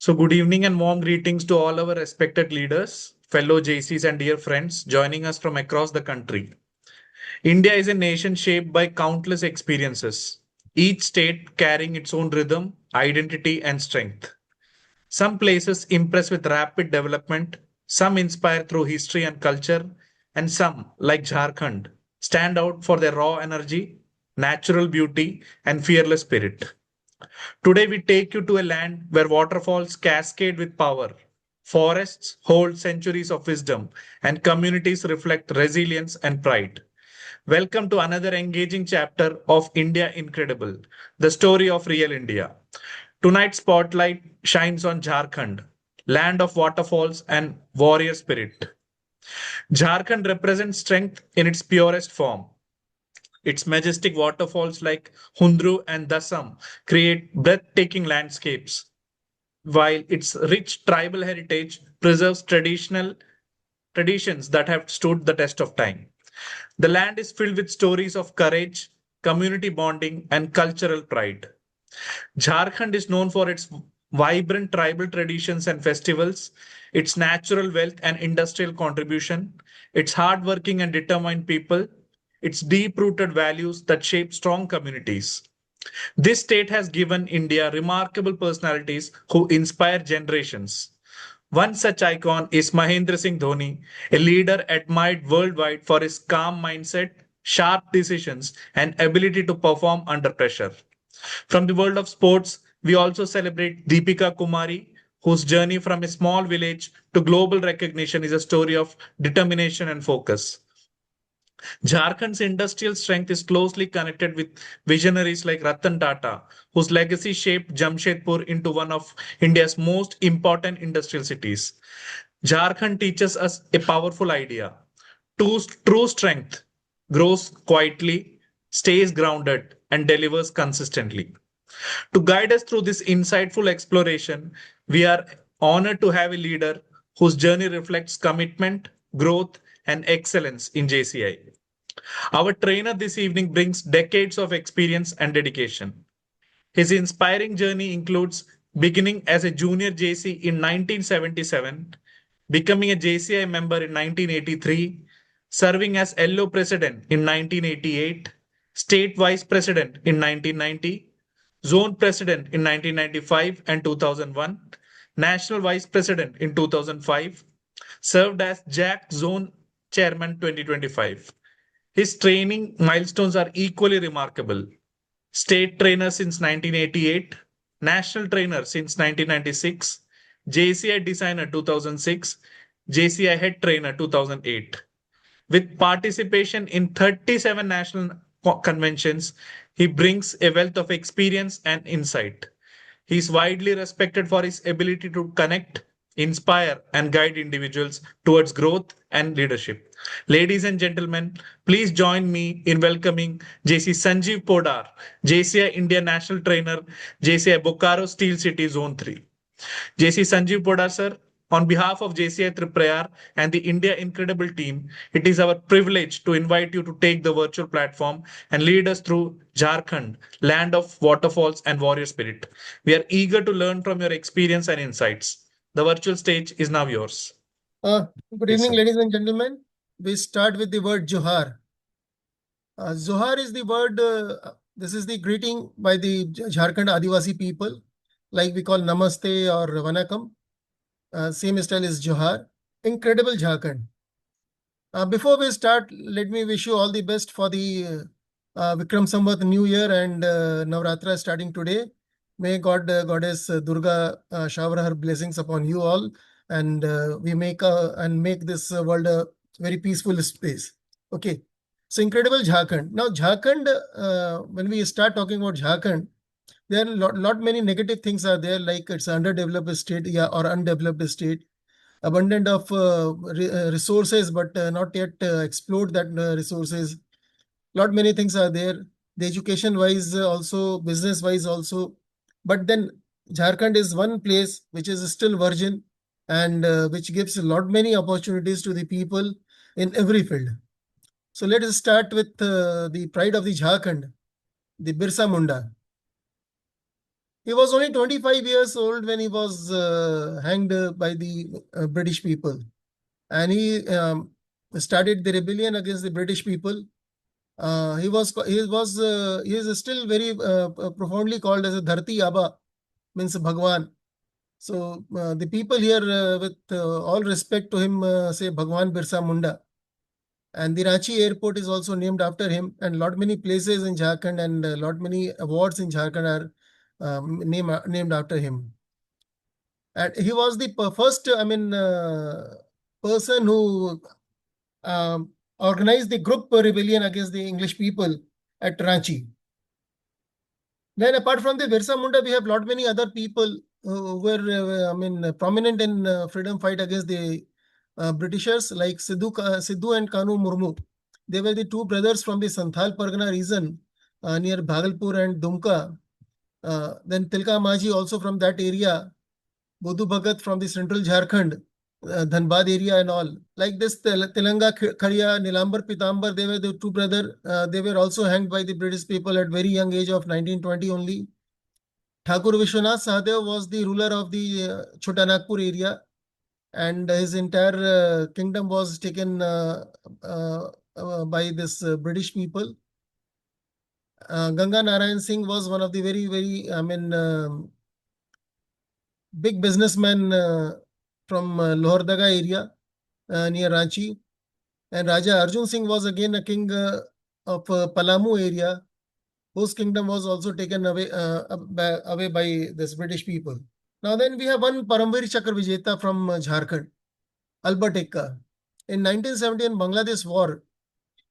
Good evening and warm greetings to all our respected leaders, fellow JCs, and dear friends joining us from across the country. India is a nation shaped by countless experiences, each state carrying its own rhythm, identity, and strength. Some places impress with rapid development, some inspire through history and culture, and some, like Jharkhand, stand out for their raw energy, natural beauty, and fearless spirit. Today, we take you to a land where waterfalls cascade with power, forests hold centuries of wisdom, and communities reflect resilience and pride. Welcome to another engaging chapter of India Incredible, the story of real India. Tonight's spotlight shines on Jharkhand, land of waterfalls and warrior spirit. Jharkhand represents strength in its purest form. Its majestic waterfalls like Hundru and Dasam create breathtaking landscapes, while its rich tribal heritage preserves traditions that have stood the test of time. The land is filled with stories of courage, community bonding, and cultural pride. Jharkhand is known for its vibrant tribal traditions and festivals, its natural wealth and industrial contribution, its hardworking and determined people, its deep rooted values that shape strong communities. This state has given India remarkable personalities who inspire generations. One such icon is Mahendra Singh Dhoni, a leader admired worldwide for his calm mindset, sharp decisions, and ability to perform under pressure. From the world of sports, we also celebrate Deepika Kumari, whose journey from a small village to global recognition is a story of determination and focus. Jharkhand's industrial strength is closely connected with visionaries like Ratan Tata, whose legacy shaped Jamshedpur into one of India's most important industrial cities. Jharkhand teaches us a powerful idea. True strength grows quietly, stays grounded, and delivers consistently. To guide us through this insightful exploration, we are honored to have a leader whose journey reflects commitment, growth, and excellence in JCI. Our trainer this evening brings decades of experience and dedication. His inspiring journey includes beginning as a junior JC in 1977, becoming a JCI member in 1983, serving as LO president in 1988, state vice president in 1990, zone president in 1995 and 2001, national vice president in 2005, served as Jack Zone Chairman 2025. His training milestones are equally remarkable. State trainer since 1988, national trainer since 1996, JCI designer 2006, JCI head trainer 2008. With participation in 37 national conventions, he brings a wealth of experience and insight. He is widely respected for his ability to connect, inspire, and guide individuals towards growth and leadership. Ladies and gentlemen, please join me in welcoming JC Sanjiv Poddar, JCI India National Trainer, JCI Bokaro Steel City Zone 3. JC Sanjiv Poddar, sir, on behalf of JCI Triprayar and the India Incredible team, it is our privilege to invite you to take the virtual platform and lead us through Jharkhand, land of waterfalls and warrior spirit. We are eager to learn from your experience and insights. The virtual stage is now yours. Uh, Good Yes, evening, sir. ladies and gentlemen. We start with the word Johar. Johar is the word, this is the greeting by the Jharkhand Adivasi people, like we call Namaste or Vanakam. Same style is Johar. Incredible Jharkhand. Before we start, let me wish you all the best for the Vikram Samvat New Year and Navratra starting today. May Goddess Durga shower her blessings upon you all, and we make this world a very peaceful space. Okay, so incredible Jharkhand. Now Jharkhand, when we start talking about Jharkhand, there are lot many negative things are there, like it's underdeveloped state, yeah, or undeveloped state, abundant of resources, but not yet explored that resources. Lot many things are there. The education wise also, business wise also. But then Jharkhand is one place which is still virgin and which gives a lot many opportunities to the people in every field. So let us start with the pride of the Jharkhand, the Birsa Munda. He was only 25 years old when he was hanged by the British people. And he started the rebellion against the British people. He is still very profoundly called as a Dharti Aba, means Bhagwan. So the people here, with all respect to him, say Bhagwan Birsa Munda. And the Ranchi airport is also named after him. And lot many places in Jharkhand and lot many awards in Jharkhand are named after him. And he was the first, person who organized the group rebellion against the English people at Ranchi. Then, apart from the Birsa Munda, we have lot many other people who were, prominent in freedom fight against the Britishers, like Sidhu and Kanu Murmu. They were the two brothers from the Santhal Pargana region near Bhagalpur and Dumka. Then Tilka Maji also from that area. Bodhu Bhagat from the central Jharkhand, Dhanbad area and all. Like this, Telanga Khariya, Nilambar Pitambar, they were the two brothers. They were also hanged by the British people at very young age of 1920 only. Thakur Vishwanath Sahadev was the ruler of the Chota Nagpur area, and his entire kingdom was taken by this British people. Ganga Narayan Singh was one of the very, very, big businessman from Lohardaga area near Ranchi. And Raja Arjun Singh was again a king of Palamu area, whose kingdom was also taken away by this British people. Now then we have one Paramvir Chakra Vijeta from Jharkhand, Albert Ekka. In 1970 Bangladesh war,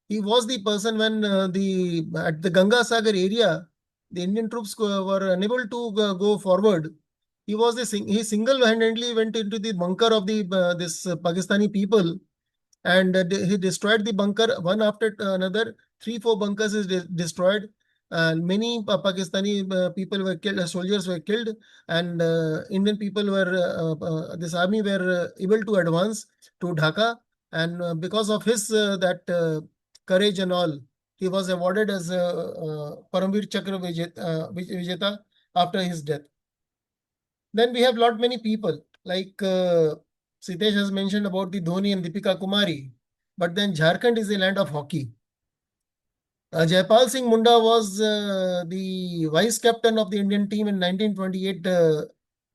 he was the person when at the Ganga Sagar area, the Indian troops were unable to go forward. He single-handedly went into the bunker of the this Pakistani people, and he destroyed the bunker one after another. 3-4 bunkers is destroyed, and many Pakistani people were killed, soldiers were killed, and Indian people were this army were able to advance to Dhaka, and because of his that courage and all, he was awarded as Paramvir Chakra Vijeta after his death. Then we have lot many people like Sitesh has mentioned about the Dhoni and Deepika Kumari, but then Jharkhand is a land of hockey. Jaipal Singh Munda was the vice captain of the Indian team in 1928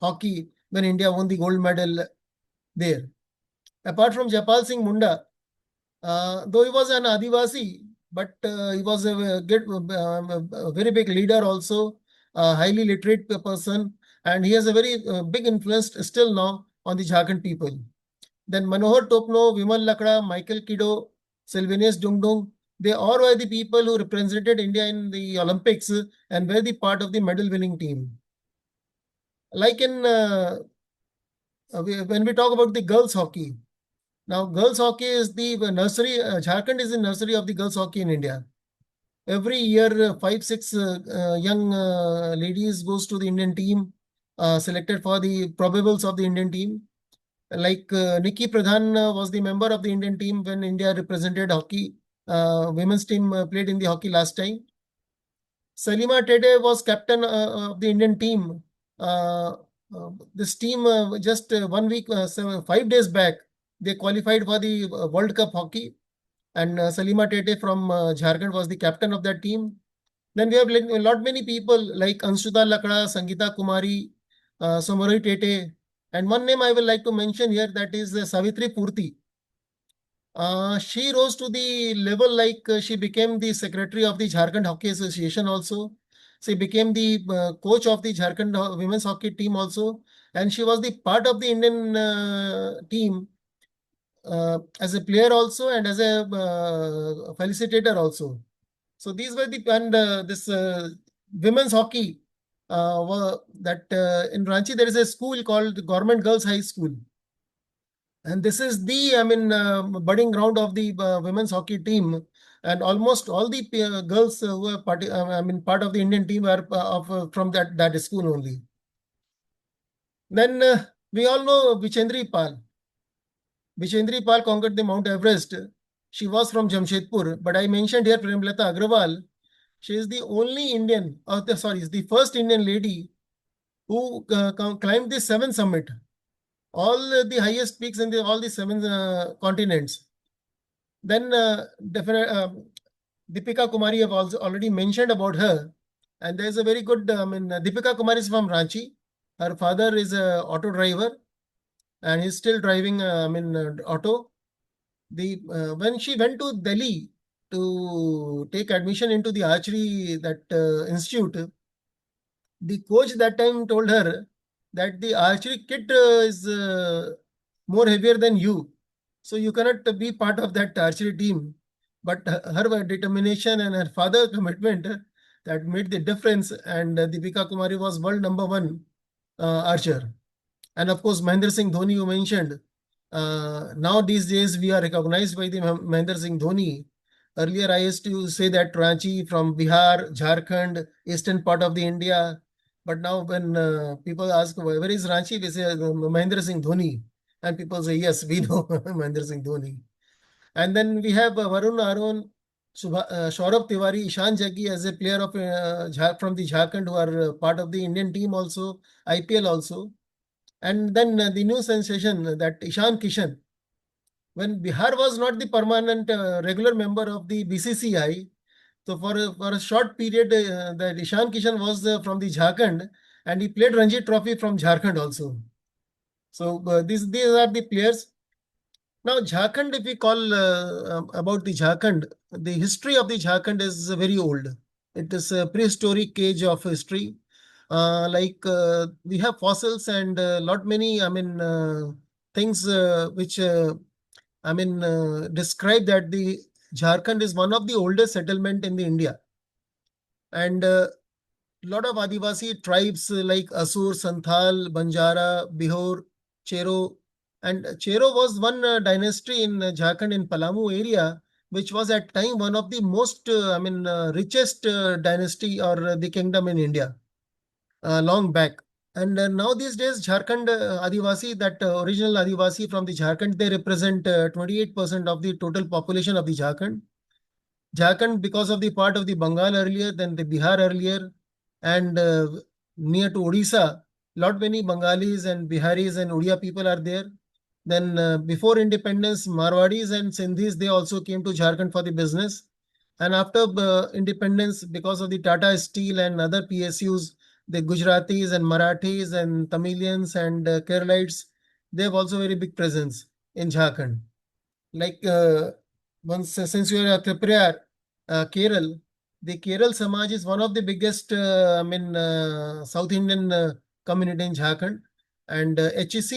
hockey when India won the gold medal there. Apart from Jaipal Singh Munda, though he was an Adivasi, but he was a very big leader also, a highly literate person, and he has a very big influence still now on the Jharkhand people. Then Manohar Topno, Vimal Lakra, Michael Kido, Sylvanus Dungdung, they all were the people who represented India in the Olympics and were the part of the medal winning team. Like in when we talk about the girls hockey, now girls hockey is the nursery. Jharkhand is the nursery of the girls hockey in India. Every year, 5-6 young ladies goes to the Indian team, selected for the probables of the Indian team. Like Nikki Pradhan was the member of the Indian team when India represented hockey. Women's team played in the hockey last time. Salima Tede was captain of the Indian team. This team just 1 week, 5 days back, they qualified for the World Cup hockey. And Salima Tete from Jharkhand was the captain of that team. Then we have a lot many people like Anshuta Lakra, Sangeeta Kumari, Somari Tete. And one name I will like to mention here, that is Savitri Purti. She rose to the level like she became the secretary of the Jharkhand Hockey Association also. She became the coach of the Jharkhand women's hockey team also. And she was the part of the Indian team as a player also and as a felicitator also. So these were the, and this women's hockey, that in Ranchi there is a school called Government Girls High School. And this is the, budding ground of the women's hockey team. And almost all the girls who are part of the Indian team are from that school only. Then we all know Vichendri Pal. Vichendri Pal conquered the Mount Everest. She was from Jamshedpur, but I mentioned here Premlata Agrawal. She is the only Indian, is the first Indian lady who climbed the seven summit, all the highest peaks in all the seven continents. Then Deepika Kumari have also already mentioned about her, and there's a very good. Deepika Kumari is from Ranchi. Her father is a auto driver, and he's still driving. Auto. The When she went to Delhi to take admission into the archery that institute, the coach that time told her that the archery kit is more heavier than you, so you cannot be part of that archery team. But her determination and her father commitment that made the difference, and Deepika Kumari was world number one archer. And of course, Mahendra Singh Dhoni, you mentioned. Now these days we are recognized by the Mahendra Singh Dhoni. Earlier, I used to say that Ranchi from Bihar, Jharkhand, eastern part of the India. But now when people ask, where is Ranchi? We say Mahendra Singh Dhoni. And people say, yes, we know Mahendra Singh Dhoni. And then we have Varun Aaron, Saurabh Tiwari, Ishan Jaggi as a player of from the Jharkhand who are part of the Indian team also, IPL also. And then the new sensation that Ishan Kishan, when Bihar was not the permanent regular member of the BCCI, so for a short period, that Ishan Kishan was from the Jharkhand, and he played Ranji Trophy from Jharkhand also. So these are the players. Now Jharkhand, if we call about the Jharkhand, the history of the Jharkhand is very old. It is a prehistoric age of history. We have fossils and lot many, things which describe that the Jharkhand is one of the oldest settlement in the India. And lot of Adivasi tribes like Asur, Santhal, Banjara, Bihor, Chero. And Chero was one dynasty in Jharkhand in Palamu area, which was at time one of the most, richest dynasty or the kingdom in India, long back. And now these days, Jharkhand Adivasi, that original Adivasi from the Jharkhand, they represent 28% of the total population of the Jharkhand. Jharkhand, because of the part of the Bengal earlier, then the Bihar earlier, and near to Odisha, lot many Bengalis and Biharis and Odia people are there. Then before independence, Marwadis and Sindhis, they also came to Jharkhand for the business. And after independence, because of the Tata Steel and other PSUs, the Gujaratis and Marathis and Tamilians and Keralites, they have also very big presence in Jharkhand. Like once since you are a Triprayar, Kerala, the Kerala Samaj is one of the biggest, South Indian community in Jharkhand. And HEC,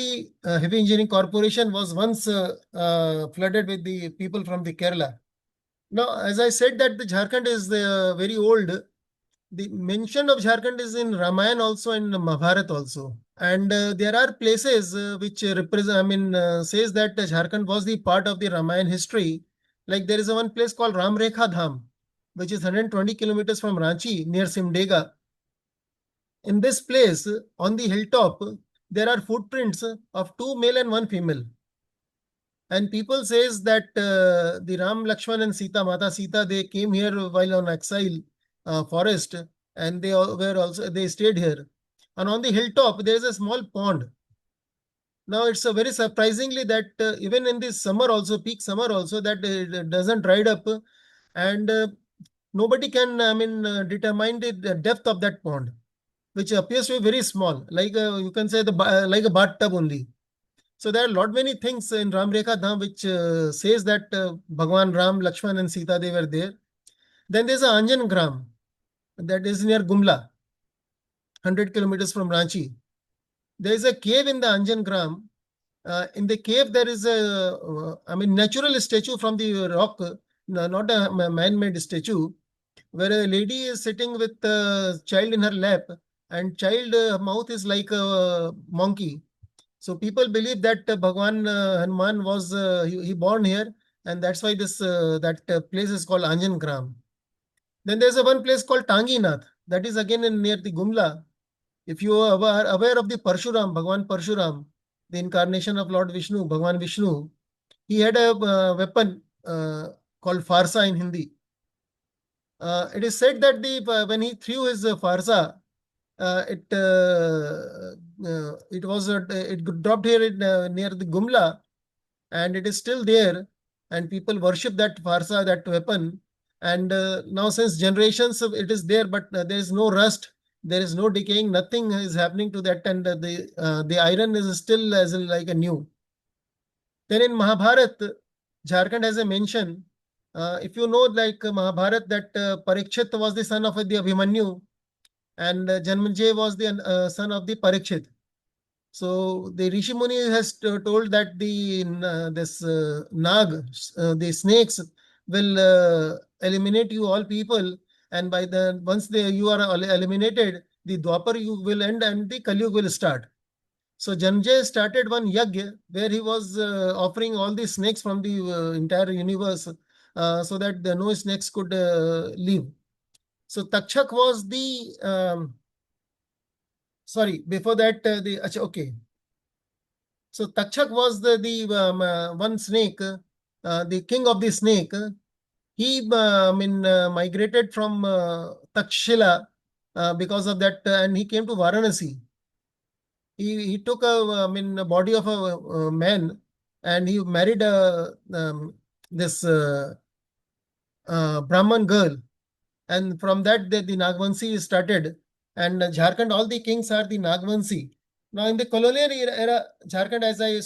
Heavy Engineering Corporation, was once flooded with the people from the Kerala. Now, as I said that the Jharkhand is very old, the mention of Jharkhand is in Ramayana also and Mahabharata also. And there are places which represent, says that Jharkhand was the part of the Ramayana history. Like there is one place called Ramrekha Dham, which is 120 kilometers from Ranchi near Simdega. In this place, on the hilltop, there are footprints of two male and one female. And people says that the Ram, Lakshman and Sita, Mata Sita, they came here while on exile forest, and they stayed here. And on the hilltop, there is a small pond. Now it's a very surprisingly that even in this summer also, peak summer also, that it doesn't dried up, and nobody can, determine the depth of that pond, which appears to be very small, like you can say like a bathtub only. So there are lot many things in Ramrekha Dham which says that Bhagwan Ram, Lakshman and Sita, they were there. Then there's a Anjan Gram that is near Gumla, 100 kilometers from Ranchi. There is a cave in the Anjan Gram. In the cave, there is a, natural statue from the rock, not a man-made statue, where a lady is sitting with a child in her lap, and child mouth is like a monkey. So people believe that Bhagwan Hanuman was he born here, and that's why this that place is called Anjan Gram. Then there's a one place called Tanginath, that is again near the Gumla. If you are aware of the Parshuram, Bhagwan Parshuram, the incarnation of Lord Vishnu, Bhagwan Vishnu, he had a weapon called Farsa in Hindi. It is said that when he threw his Farsa, it was it dropped here near the Gumla, and it is still there, and people worship that farsa, that weapon. And now since generations it is there, but there is no rust, there is no decaying, nothing is happening to that, and the iron is still as like a new. Then in Mahabharat, Jharkhand has a mention. If you know, like Mahabharat, that Parikshit was the son of the Abhimanyu, and Janmejay was the son of the Parikshit. So the Rishi Muni has told that the this Nag, the snakes, will eliminate you all people, and by the once you are all eliminated, the Dwapar you will end and the Kalyug will start. So Janjay started one yagya where he was offering all the snakes from the entire universe, so that the no snakes could leave. So Takshak was the sorry, before that okay. So Takshak was the one snake, the king of the snake. He migrated from Takshila because of that, and he came to Varanasi. He took a body of a man, and he married this Brahman girl, and from that the Nagvanshi started. And Jharkhand, all the kings are the Nagvanshi. Now in the colonial era, Jharkhand, as I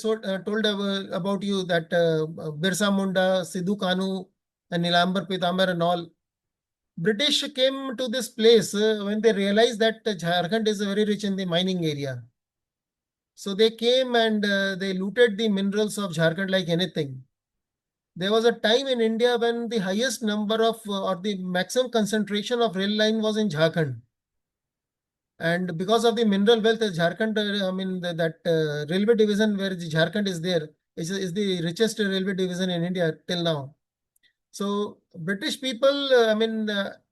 told about you, that Birsa Munda, Sidhu Kanu, and Nilambar Pitambar and all, British came to this place when they realized that Jharkhand is very rich in the mining area. So they came and they looted the minerals of Jharkhand like anything. There was a time in India when the highest number of or the maximum concentration of rail line was in Jharkhand. And because of the mineral wealth, Jharkhand, that railway division where the Jharkhand is there is the richest railway division in India till now. So British people,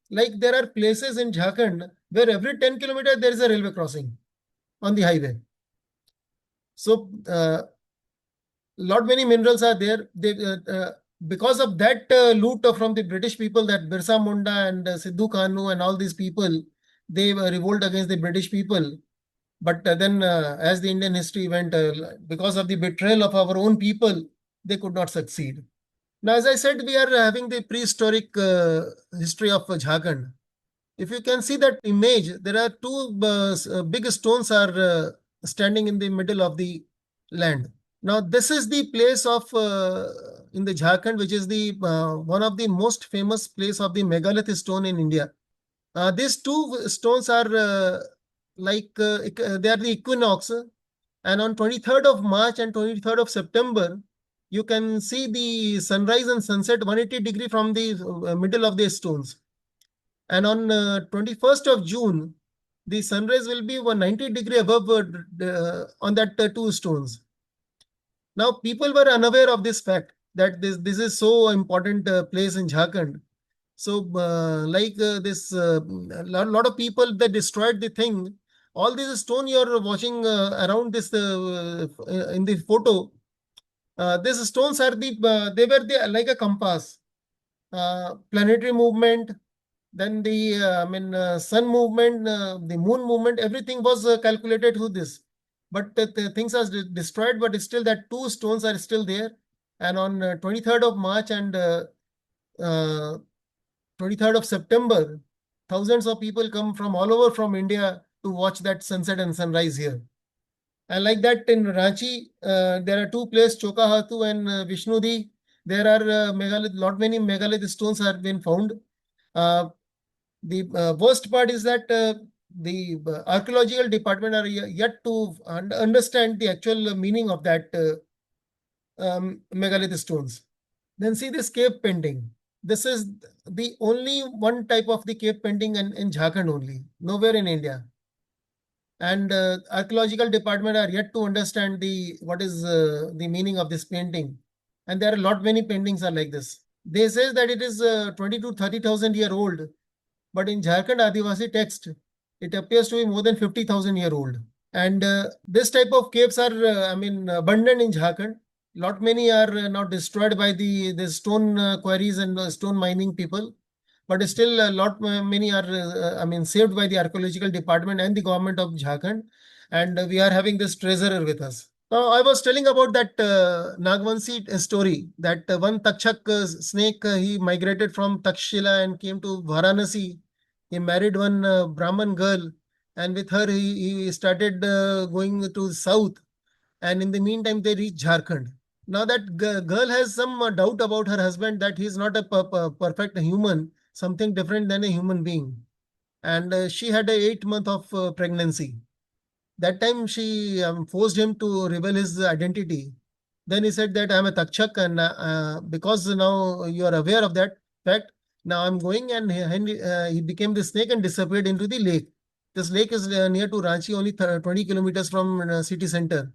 like there are places in Jharkhand where every 10 kilometers there is a railway crossing on the highway. So lot many minerals are there. Because of that loot from the British people, that Birsa Munda and Sidhu Kanu and all these people, they revolt against the British people. But then, as the Indian history went, because of the betrayal of our own people, they could not succeed. Now, as I said, we are having the prehistoric history of Jharkhand. If you can see that image, there are two big stones are standing in the middle of the land. Now, this is the place of in the Jharkhand, which is the one of the most famous place of the megalith stone in India. These two stones are they are the equinox, and on 23rd of March and 23rd of September, you can see the sunrise and sunset 180 degree from the middle of the stones. And on 21st of June, the sunrise will be 190 degree above on that two stones. Now, people were unaware of this fact that this is so important place in Jharkhand. So, this, lot of people that destroyed the thing. All this stone you're watching around this in the photo. These stones are they were like a compass. Planetary movement, then the sun movement, the moon movement, everything was calculated through this. But the things are destroyed, but still that two stones are still there. And on 23rd of March and 23rd of September, thousands of people come from all over from India to watch that sunset and sunrise here. And like that in Ranchi, there are two places, Chokahatu and Vishnudi. There are lot many megalith stones have been found. The worst part is that the archaeological department are yet to understand the actual meaning of that megalith stones. Then see this cave painting. This is the only one type of the cave painting in Jharkhand only, nowhere in India. And archaeological department are yet to understand the what is the meaning of this painting. And there are a lot many paintings are like this. They say that it is 20 to 30,000 year old, but in Jharkhand Adivasi text, it appears to be more than 50,000 year old. And this type of caves are, abundant in Jharkhand. Lot many are now destroyed by the stone quarries and stone mining people. but still a lot many are saved by the archaeological department and the government of Jharkhand, and we are having this treasurer with us. Now, I was telling about that Nagvanshi story that one Takshak snake, he migrated from Takshila and came to Varanasi. He married one Brahmin girl, and with her he started going to south. And in the meantime, they reached Jharkhand. Now that girl has some doubt about her husband, that he is not a perfect human, something different than a human being. And she had a 8 month of pregnancy. That time she forced him to reveal his identity. Then he said that I'm a Takshak, and because now you are aware of that fact, now I'm going, and he became the snake and disappeared into the lake. This lake is near to Ranchi, only 20 kilometers from city center.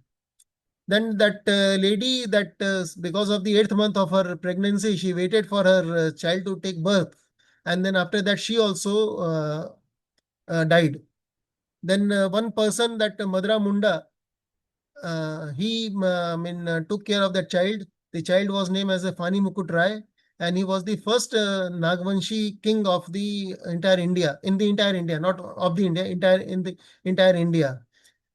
Then that lady, that because of the 8th month of her pregnancy, she waited for her child to take birth, and then after that she also died. Then one person, that Madra Munda, he took care of that child. The child was named as a Fani Mukut Rai, and he was the first Nagvanshi king of the entire India, in the entire India, not of the India, entire in the entire India.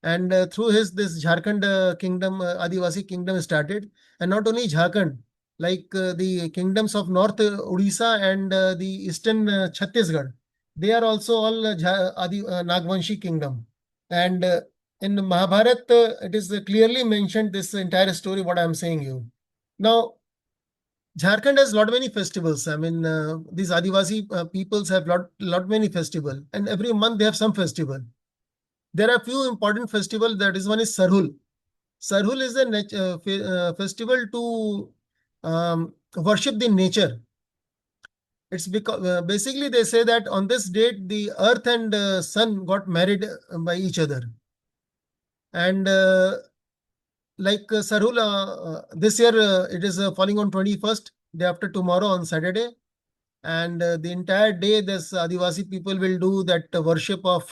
And through his this Jharkhand kingdom, Adivasi kingdom started, and not only Jharkhand, like the kingdoms of North Odisha and the eastern Chhattisgarh, they are also all Nagvanshi kingdom. And in Mahabharat, it is clearly mentioned this entire story, what I am saying you. Now, Jharkhand has lot many festivals. These Adivasi peoples have lot many festival, and every month they have some festival. There are few important festivals. That is, one is Sarhul. Sarhul is a festival to worship the nature. It's because basically they say that on this date the earth and sun got married by each other, and like Sarhul, this year it is falling on 21st, day after tomorrow, on Saturday. And the entire day this Adivasi people will do that worship of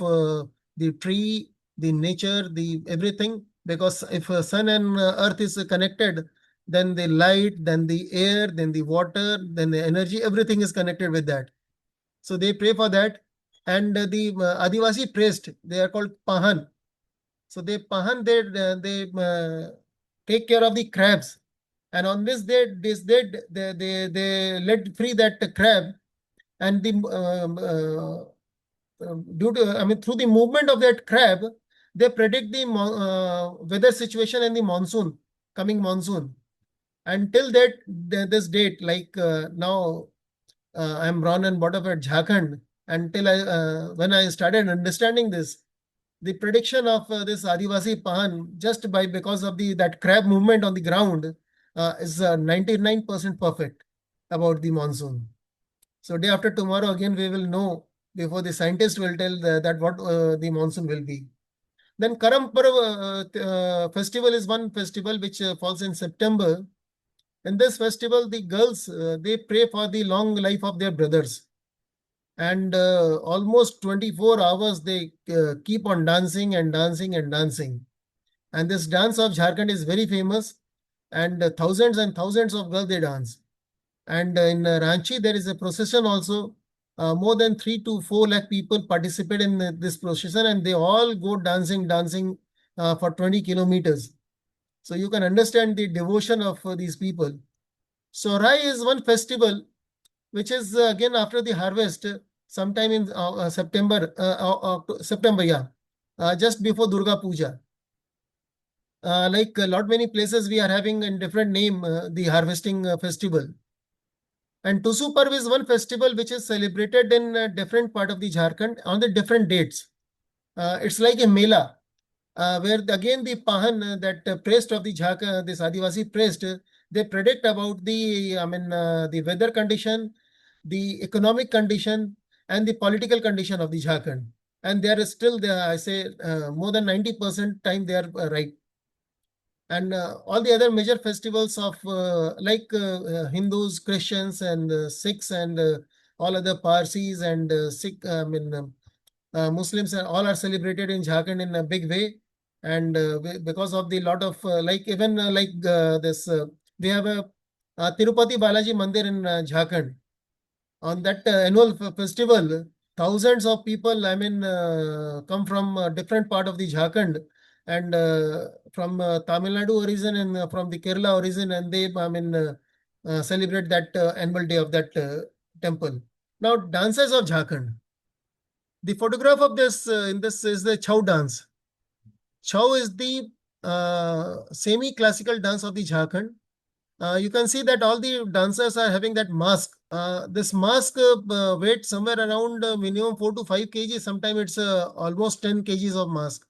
the tree, the nature, the everything. Because if sun and earth is connected, then the light, then the air, then the water, then the energy, everything is connected with that. So they pray for that. And the Adivasi priest, they are called Pahan. So they Pahan, they take care of the crabs. And on they let free that crab, and due to through the movement of that crab, they predict the weather situation and the coming monsoon. Until this date, like now, I am born and brought up at Jharkhand. Until I when I started understanding this, the prediction of this Adivasi Pahan, just by because of the that crab movement on the ground, is 99% perfect about the monsoon. So day after tomorrow, again we will know, before the scientists will tell that what the monsoon will be. Then Karam Parv festival is one festival which falls in September. In this festival, the girls, they pray for the long life of their brothers. And almost 24 hours they keep on dancing and dancing and dancing. And this dance of Jharkhand is very famous, and thousands and thousands of girls they dance. And in Ranchi, there is a procession also. More than 3 to 4 lakh people participate in this procession, and they all go dancing for 20 kilometers. So you can understand the devotion of these people. Sohrai is one festival which is again after the harvest, sometime in September, yeah, just before Durga Puja. Like a lot many places we are having a different name, the harvesting festival. And Tusu Parv is one festival which is celebrated in a different part of the Jharkhand on the different dates. It's like a mela, where again the Pahan, that priest of the Jharkhand, this Adivasi priest, they predict about the weather condition, the economic condition, and the political condition of the Jharkhand. And there is still, there, I say, more than 90% time they are right. And all the other major festivals of like Hindus, Christians, and Sikhs, and all other Parsis and Sikh, Muslims, all are celebrated in Jharkhand in a big way. And because of the lot of like even like this, we have a Tirupati Balaji Mandir in Jharkhand. On that annual festival, thousands of people, I mean, come from different part of the Jharkhand and from Tamil Nadu origin and from the Kerala origin, and they, I mean, celebrate that annual day of that temple. Now, dances of Jharkhand. The photograph of this in this is the Chau dance. Chau is the semi-classical dance of the Jharkhand. You can see that all the dancers are having that mask. This mask weighs somewhere around minimum 4 to 5 kg. Sometimes it's almost 10 kgs of mask.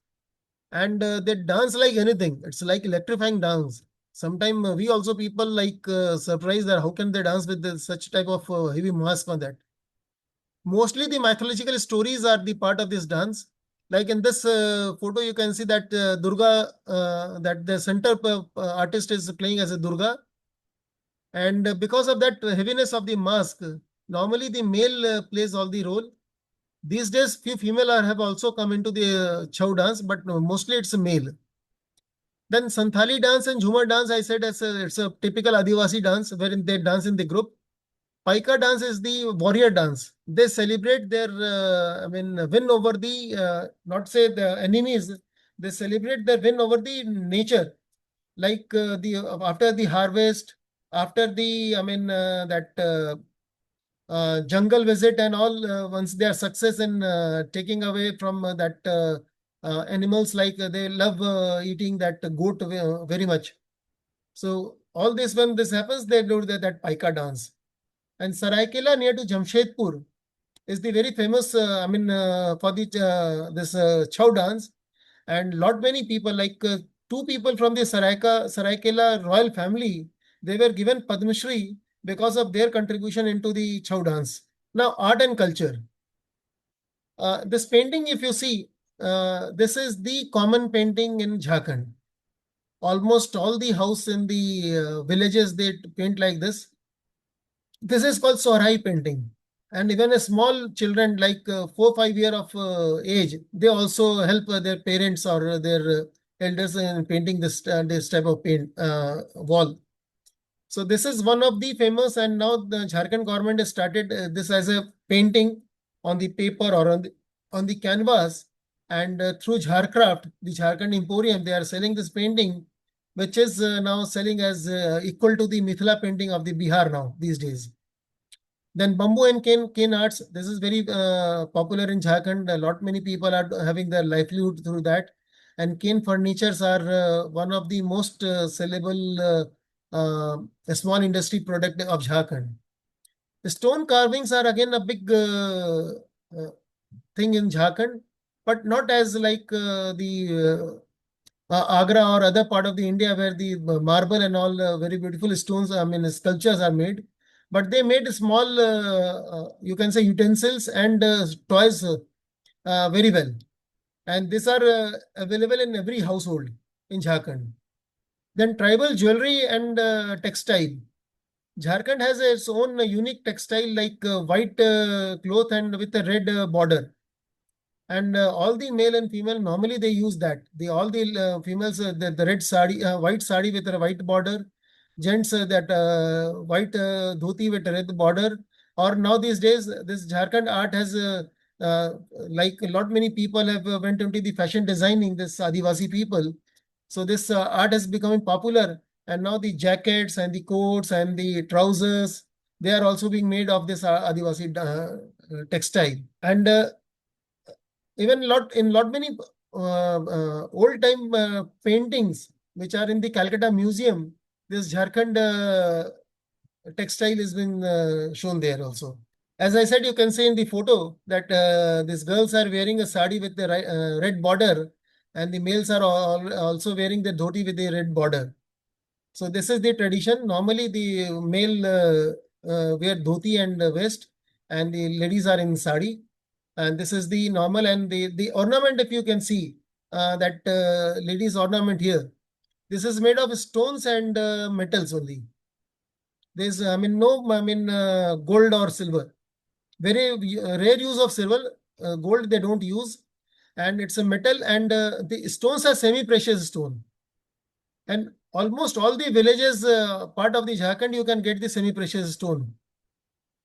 And they dance like anything. It's like electrifying dance. Sometimes we also people like surprised that how can they dance with such type of heavy mask on that. Mostly the mythological stories are the part of this dance. Like in this photo, you can see that Durga, that the center artist is playing as a Durga. And because of that heaviness of the mask, normally the male plays all the role. These days, few female have also come into the Chow dance, but no, mostly it's a male. Then Santhali dance and Jhumar dance, I said it's a typical Adivasi dance wherein they dance in the group. Paika dance is the warrior dance. They celebrate their, I mean, win over the, not say the enemies, they celebrate their win over the nature. Like the after the harvest, after the, I mean, that jungle visit and all, once they are success in taking away from that animals, like they love eating that goat very much. So all this, when this happens, they do that Paika dance. And Saraikela near to Jamshedpur is the very famous, I mean, for the this Chow dance. And lot many people, like two people from the Saraikela royal family, they were given Padma Shri because of their contribution into the Chow dance. Now, art and culture. This painting, if you see, this is the common painting in Jharkhand. Almost all the house in the villages, they paint like this. This is called Sohrai painting. And even a small children like 4 5 year of age, they also help their parents or their elders in painting this type of paint wall. So this is one of the famous, and now the Jharkhand government has started this as a painting on the paper or on the canvas, and through Jharcraft, the Jharkhand Emporium, they are selling this painting, which is now selling as equal to the Mithila painting of the Bihar now these days. Then bamboo and cane arts. This is very popular in Jharkhand. A lot many people are having their livelihood through that. And cane furnitures are one of the most sellable small industry product of Jharkhand. The stone carvings are again a big thing in Jharkhand, but not as like the Agra or other part of the India where the marble and all very beautiful stones, I mean, sculptures are made. But they made small, you can say, utensils and toys very well. And these are available in every household in Jharkhand. Then tribal jewelry and textile. Jharkhand has its own unique textile like white cloth and with a red border. And all the male and female normally they use that. The all the females the red sari, white sari with a white border. Gents that white dhoti with a red border. Or now these days, this Jharkhand art has like a lot many people have went into the fashion designing. This Adivasi people, so this art has becoming popular, and now the jackets and the coats and the trousers, they are also being made of this Adivasi textile. And even lot many old time paintings which are in the Calcutta Museum, this Jharkhand textile has been shown there also. As I said, you can see in the photo that these girls are wearing a sari with the red border, and the males are also wearing the dhoti with the red border. So this is the tradition. Normally, the male wear dhoti and vest, and the ladies are in sari. And this is the normal, and the ornament, if you can see that ladies ornament here, this is made of stones and metals only. There's, I mean, no, I mean, gold or silver. Very rare use of silver. Gold they don't use, and it's a metal, and the stones are semi-precious stone. And almost all the villages, part of the Jharkhand, you can get the semi-precious stone.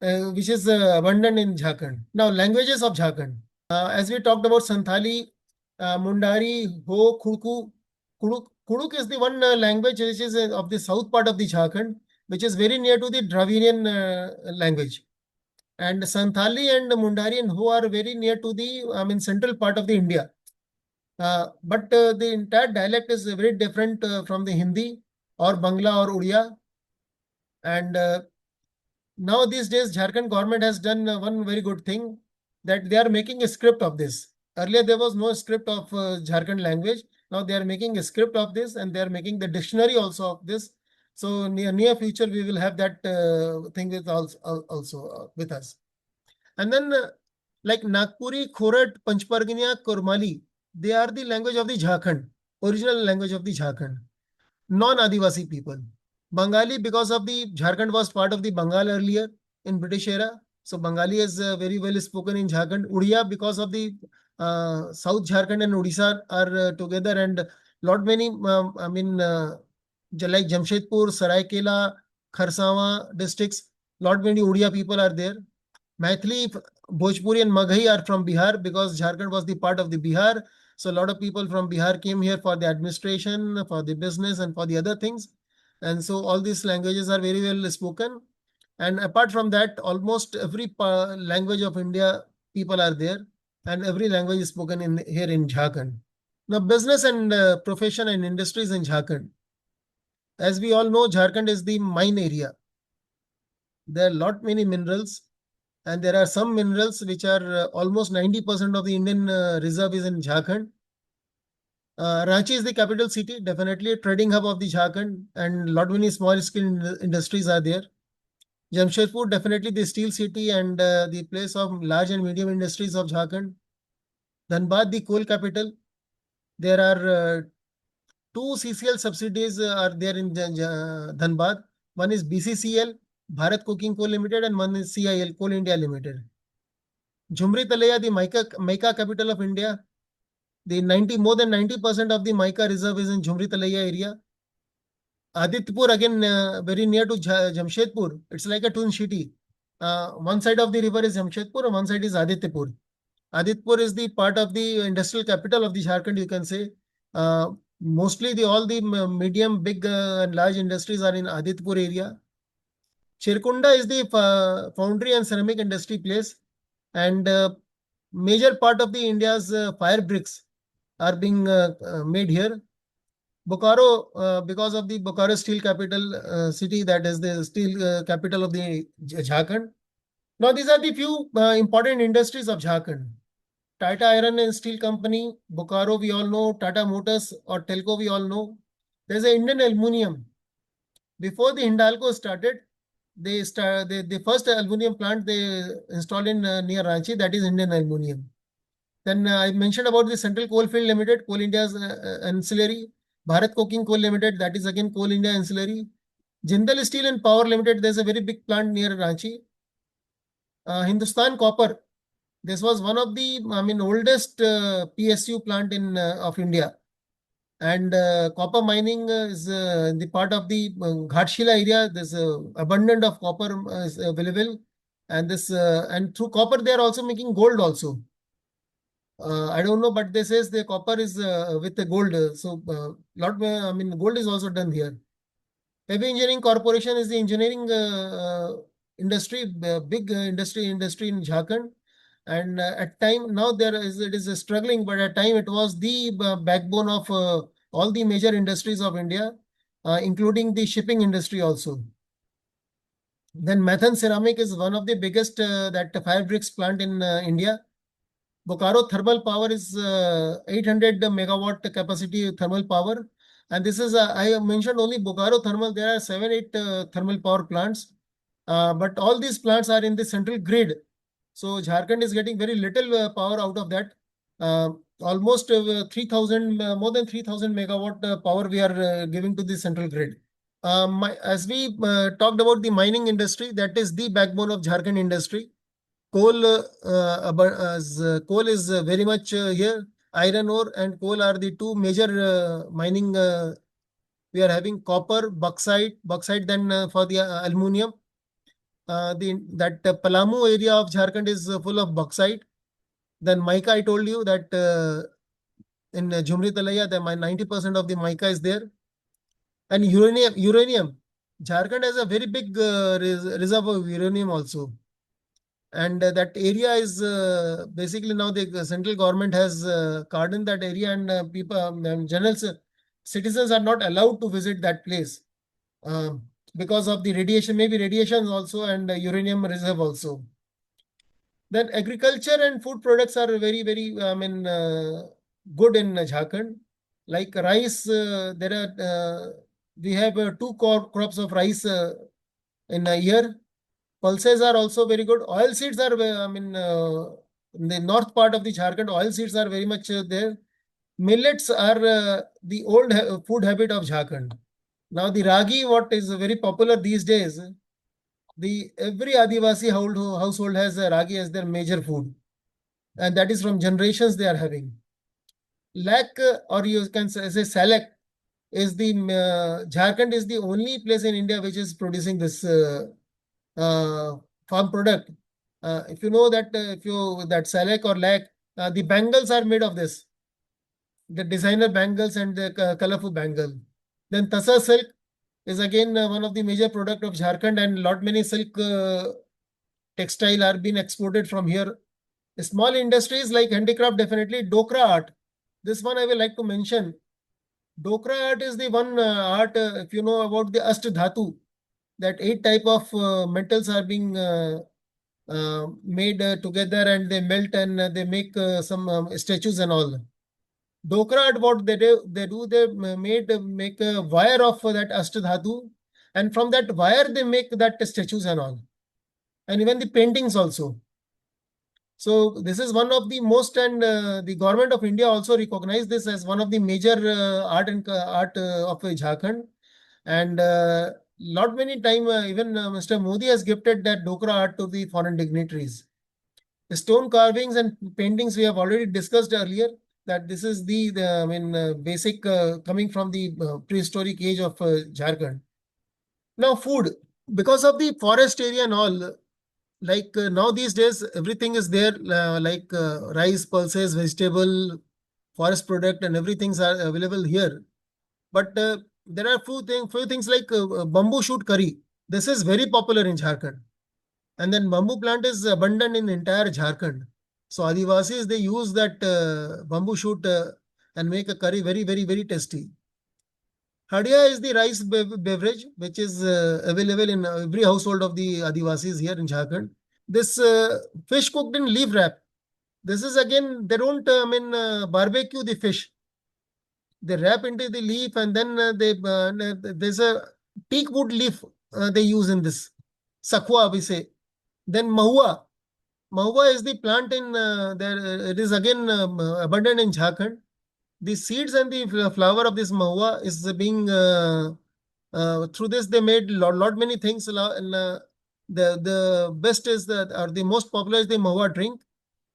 which is abundant in Jharkhand. Now, languages of Jharkhand. As we talked about Santhali, Mundari, Ho, Khurku, Kuduk. Kuduk is the one language which is of the south part of the Jharkhand, which is very near to the Dravidian language. And Santhali and Mundari and Ho are very near to the, central part of the India. But the entire dialect is very different from the Hindi or Bangla or Odia. And now these days, Jharkhand government has done one very good thing, that they are making a script of this. Earlier, there was no script of Jharkhand language. Now they are making a script of this, and they are making the dictionary also of this. So near future, we will have that thing with also with us. And then like Nagpuri, Khorat, Panchpargania, Kurmali, they are the language of the Jharkhand, original language of the Jharkhand, non-Adivasi people. Bengali, because of the Jharkhand was part of the Bengal earlier in British era. So Bengali is very well spoken in Jharkhand. Odia, because of the South Jharkhand and Odisha are together, and lot many, like Jamshedpur, Saraikela, Kharsawa districts, lot many Odia people are there. Maithili, Bhojpuri and Maghai are from Bihar, because Jharkhand was the part of the Bihar. So a lot of people from Bihar came here for the administration, for the business, and for the other things. And so all these languages are very well spoken. And apart from that, almost every language of India people are there, and every language is spoken in here in Jharkhand. Now, business and profession and industries in Jharkhand. As we all know, Jharkhand is the mine area. There are lot many minerals, and there are some minerals which are almost 90% of the Indian reserve is in Jharkhand. Ranchi is the capital city, definitely a trading hub of the Jharkhand, and lot many small scale industries are there. Jamshedpur, definitely the steel city and the place of large and medium industries of Jharkhand. Dhanbad, the coal capital. There are two CCL subsidiaries are there in Dhanbad. One is BCCL, Bharat Coking Coal Limited, and one is CIL, Coal India Limited. Jhumri Talaya, the mica capital of India. More than 90% of the mica reserve is in Jhumri Talaya area. Aditpur, again, very near to Jamshedpur. It's like a twin city. One side of the river is Jamshedpur, and one side is Aditpur. Aditpur is the part of the industrial capital of the Jharkhand, you can say. Mostly all the medium, big, and large industries are in Aditpur area. Chirkunda is the foundry and ceramic industry place, and major part of the India's fire bricks are being made here. Bokaro, because of the Bokaro steel capital city, that is the steel capital of the Jharkhand. Now, these are the few important industries of Jharkhand. Tata Iron and Steel Company, Bokaro, we all know. Tata Motors or Telco, we all know. There's an Indian Aluminium. Before the Hindalco started, the first aluminum plant they installed in near Ranchi, that is Indian Aluminium. Then I mentioned about the Central Coalfield Limited, Coal India's ancillary. Bharat Coking Coal Limited, that is again Coal India ancillary. Jindal Steel and Power Limited, there's a very big plant near Ranchi. Hindustan Copper, this was one of the oldest PSU plant in of India. And copper mining is the part of the Ghatshila area. There's abundant of copper is available, and and through copper they are also making gold also. I don't know, but they says the copper is with the gold. Gold is also done here. Heavy Engineering Corporation is the engineering industry, big industry in Jharkhand. And at time now it is struggling, but at time it was the backbone of all the major industries of India, including the shipping industry also. Then Mathan Ceramic is one of the biggest that fire bricks plant in India. Bokaro Thermal Power is 800 megawatt capacity thermal power. And this is, I mentioned only Bokaro Thermal. There are 7, 8 thermal power plants. But all these plants are in the central grid. So Jharkhand is getting very little power out of that. Almost 3,000, more than 3,000 megawatt power we are giving to the central grid. As we talked about the mining industry, that is the backbone of Jharkhand industry. Coal, coal is very much here. Iron ore and coal are the two major mining. We are having copper, bauxite then for the aluminum. that Palamu area of Jharkhand is full of bauxite. Then mica, I told you that in Jhumri Talaya, the 90% of the mica is there. And uranium. Jharkhand has a very big reserve of uranium also. And that area is basically now the central government has cordoned that area, and people, general citizens are not allowed to visit that place because of the radiation, maybe radiation also, and uranium reserve also. Then agriculture and food products are very, very, good in Jharkhand. Like rice, there are we have two crops of rice in a year. Pulses are also very good. Oil seeds are, in the north part of the Jharkhand, oil seeds are very much there. Millets are the old food habit of Jharkhand. Now the ragi, what is very popular these days, the every Adivasi household has ragi as their major food, and that is from generations they are having. Lac, or you can say salak, is the Jharkhand is the only place in India which is producing this uh, farm product. If you know that, if you that salak or lac, the bangles are made of this, the designer bangles and the colorful bangle. Then Tasa silk is again one of the major product of Jharkhand, and lot many silk textile are being exported from here. Small industries like handicraft, definitely. Dokra art. This one I will like to mention. Dokra art is the one art, if you know about the Ashtadhatu, that 8 type of metals are being made together, and they melt, and they make some statues and all. Dokra art, what they make a wire of that Ashtadhatu, and from that wire they make that statues and all, and even the paintings also. So this is one of the most, and the government of India also recognized this as one of the major art of Jharkhand. And lot many time, even Mr. Modi has gifted that Dokra art to the foreign dignitaries. The stone carvings and paintings we have already discussed earlier, that this is basic coming from the prehistoric age of Jharkhand. Now food, because of the forest area and all, like now these days everything is there, like rice, pulses, vegetable, forest product, and everything's are available here. But there are few things like bamboo shoot curry. This is very popular in Jharkhand, and then bamboo plant is abundant in entire Jharkhand. So Adivasis, they use that bamboo shoot and make a curry very, very, very tasty. Hadia is the rice beverage which is available in every household of the Adivasis here in Jharkhand. This fish cooked in leaf wrap. This is again, they don't barbecue the fish. They wrap into the leaf, and then there's a teak wood leaf they use in this. Sakwa, we say. Then mahua. Mahua is the plant in there. It is again abundant in Jharkhand. The seeds and the flower of this mahua is being through this they made lot many things. The best is that, or the most popular is the mahua drink.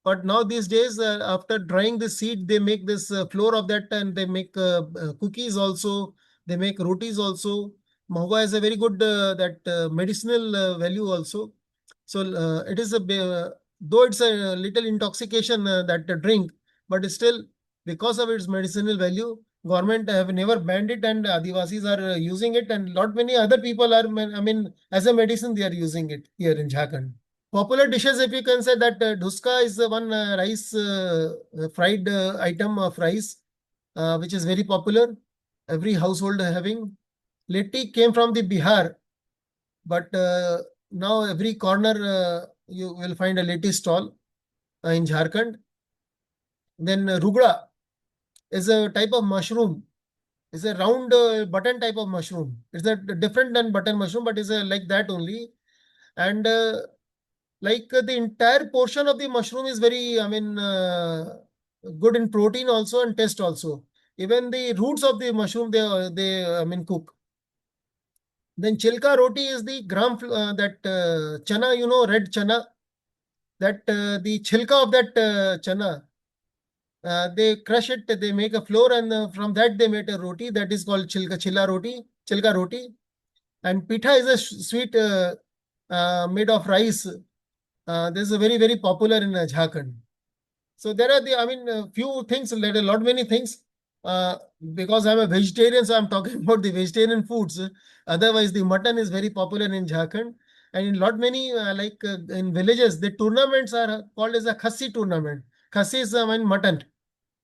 But now these days, after drying the seed, they make this flour of that, and they make cookies also. They make rotis also. Mahua has a very good that medicinal value also. So it is though it's a little intoxication that drink, but still, because of its medicinal value, government have never banned it, and Adivasis are using it, and lot many other people are, as a medicine, they are using it here in Jharkhand. Popular dishes, if you can say that dhuska is the one rice fried item of rice, which is very popular. Every household having. Litti came from the Bihar, but now every corner you will find a litti stall in Jharkhand. Then rugda is a type of mushroom. It's a round button type of mushroom. It's a different than button mushroom, but it's like that only. And like the entire portion of the mushroom is very, good in protein also and taste also. Even the roots of the mushroom, they cook. Then chilka roti is the that chana, red chana. That the chilka of that chana, they crush it, they make a flour, and from that they make a roti that is called chilka roti. And pitha is a sweet made of rice. This is very, very popular in Jharkhand. So there are few things, there are a lot many things. Uh, because I'm a vegetarian, so I'm talking about the vegetarian foods. Otherwise, the mutton is very popular in Jharkhand. And in lot many, in villages, the tournaments are called as a khassi tournament. Khassi is mutton.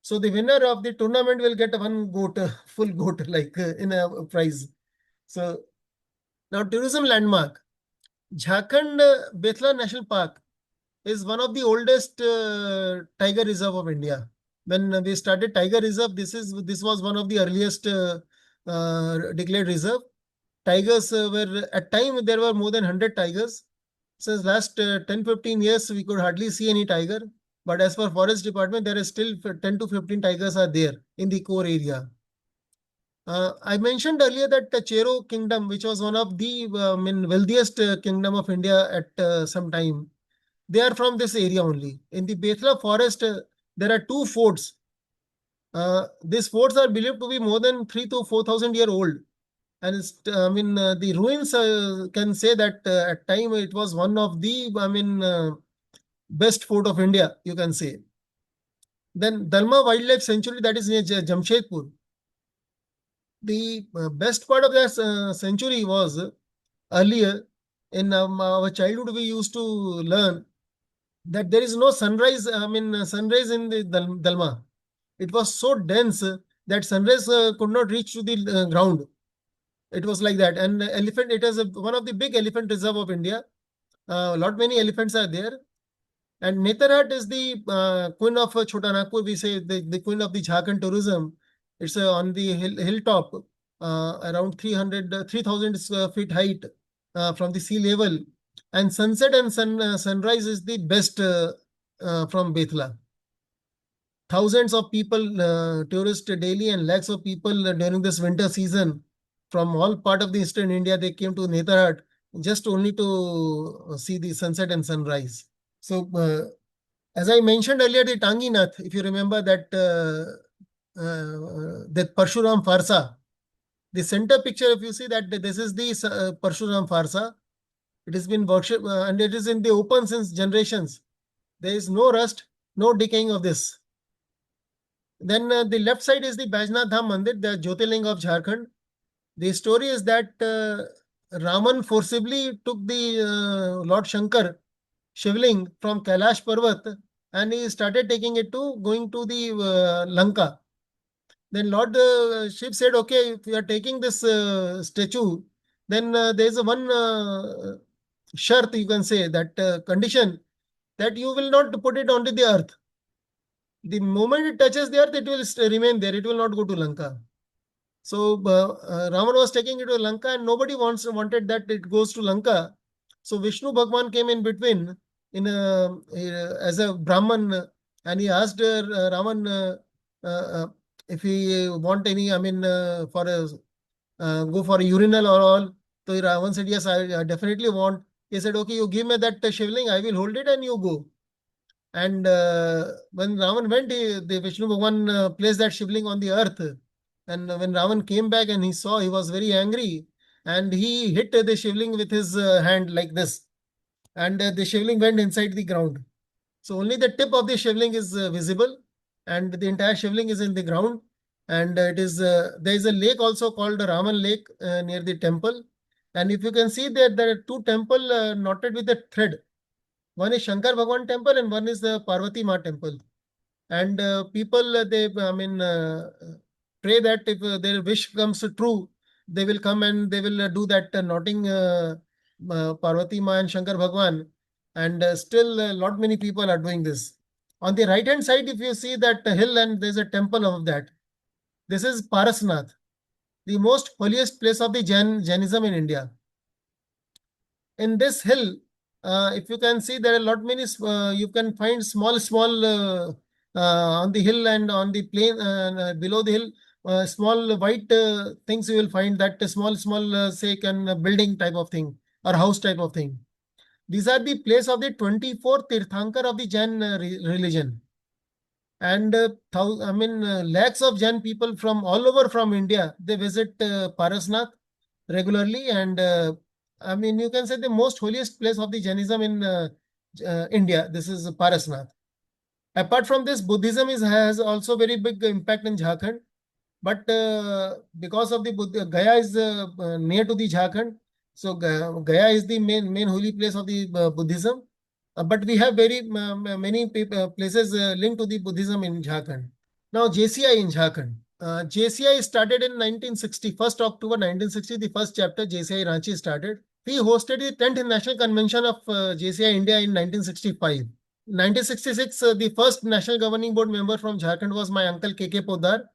So the winner of the tournament will get one goat, full goat, in a prize. So now tourism landmark. Jharkhand Bethla National Park is one of the oldest tiger reserve of India. When we started tiger reserve, this was one of the earliest declared reserve. Tigers were at time there were more than 100 tigers. Since last 10-15 years, we could hardly see any tiger. But as for forest department, there is still 10 to 15 tigers are there in the core area. I mentioned earlier that the Chero kingdom, which was one of the wealthiest kingdom of India at some time, they are from this area only. In the Bethla forest, there are two forts. These forts are believed to be more than 3 to 4,000 year old. And the ruins can say that at time it was one of the, best fort of India, you can say. Then Dalma Wildlife Sanctuary, that is near Jamshedpur. The best part of that sanctuary was earlier in our childhood, we used to learn that there is no sunrise, sunrise in the Dalma. It was so dense that sunrise could not reach to the ground. It was like that. And elephant, it is one of the big elephant reserve of India. A lot many elephants are there. And Netarhat is the queen of Chota Nagpur. We say the queen of the Jharkhand tourism. It's on the hilltop, around 3,000 feet height from the sea level. And sunset and sunrise is the best from Bethla. Thousands of people, tourists daily, and lakhs of people during this winter season from all part of the eastern India, they came to Netarhat just only to see the sunset and sunrise. So, as I mentioned earlier, the Tanginath, if you remember that Parshuram Farsa, the center picture, if you see that this is the Parshuram Farsa, it has been worshipped and it is in the open since generations. There is no rust, no decaying of this. Then the left side is the Bajnath Dham Mandir, the Jyotirling of Jharkhand. The story is that Raman forcibly took the Lord Shankar Shivling from Kailash Parvat and he started taking it to going to the Lanka. Then Lord Shiv said, okay, if you are taking this statue, then there is a one shart, you can say, that condition that you will not put it onto the earth. The moment it touches the earth, it will remain there. It will not go to Lanka. So Ravan was taking it to Lanka and nobody wanted that it goes to Lanka. So Vishnu Bhagwan came in between as a Brahman and he asked Ravan if he want any, for a go for a urinal or all. So Ravan said, yes, I definitely want. He said, okay, you give me that shivling, I will hold it and you go. And when Ravan went, the Vishnu Bhagwan placed that shivling on the earth. And when Ravan came back and he saw, he was very angry. And he hit the shivling with his hand like this. And the shivling went inside the ground. So only the tip of the shivling is visible. And the entire shivling is in the ground. And it is there is a lake also called the Raman Lake near the temple. And if you can see there are two temples knotted with a thread. One is Shankar Bhagwan temple and one is the Parvati Ma temple. And people, pray that if their wish comes true, they will come and they will do that knotting Parvati Ma and Shankar Bhagwan. And still, a lot many people are doing this. On the right hand side, if you see that hill and there's a temple of that, this is Parasnath, the most holiest place of the Jainism in India. In this hill, if you can see, there are a lot many, you can find small on the hill and on the plain below the hill, small white things you will find that small, say, can building type of thing or house type of thing. These are the place of the 24 Tirthankar of the Jain religion. And lakhs of Jain people from all over from India, they visit Parasnath regularly and I mean, you can say the most holiest place of the Jainism in India. This is Parasnath. Apart from this, Buddhism has also very big impact in Jharkhand. But because of the Gaya is near to the Jharkhand, so Gaya is the main holy place of the Buddhism. But we have very many places linked to the Buddhism in Jharkhand. Now JCI in Jharkhand. JCI started in 1960, 1st October 1960. The first chapter JCI Ranchi started. We hosted the 10th National Convention of JCI India in 1965. 1966, the first National Governing Board member from Jharkhand was my uncle KK Poddar.